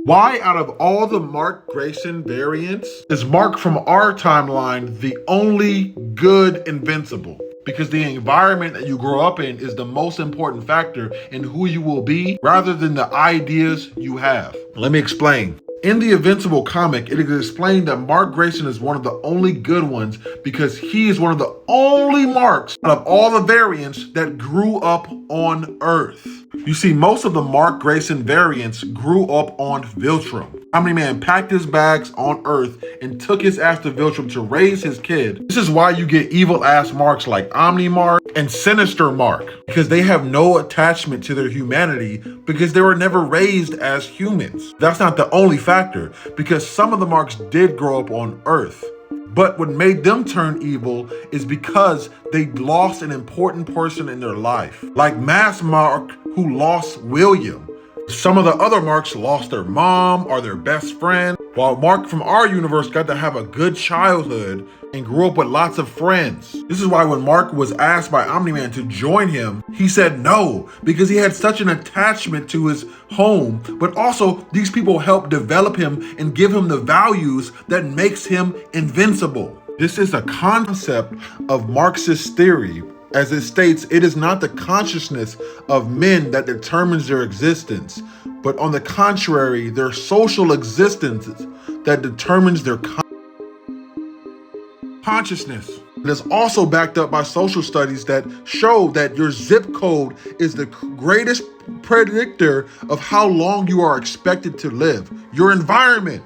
Why out of all the Mark Grayson variants is Mark from our timeline the only good invincible? Because the environment that you grow up in is the most important factor in who you will be rather than the ideas you have. Let me explain. In the Invincible comic, it is explained that Mark Grayson is one of the only good ones because he is one of the only Marks out of all the variants that grew up on Earth. You see, most of the Mark Grayson variants grew up on Viltrum. Omni-Man packed his bags on Earth and took his ass to Viltrum to raise his kid. This is why you get evil-ass Marks like Omni-Mark and Sinister Mark, because they have no attachment to their humanity because they were never raised as humans. That's not the only factor, because some of the Marks did grow up on Earth. But what made them turn evil is because they lost an important person in their life. Like Mass Mark, who lost William. Some of the other Marks lost their mom or their best friend, while Mark from our universe got to have a good childhood and grew up with lots of friends. This is why when Mark was asked by Omni-Man to join him, he said no, because he had such an attachment to his home, but also these people helped develop him and give him the values that makes him invincible. This is a concept of Marxist theory. As it states, it is not the consciousness of men that determines their existence, but on the contrary, their social existence that determines their consciousness. It is also backed up by social studies that show that your zip code is the greatest predictor of how long you are expected to live. Your environment.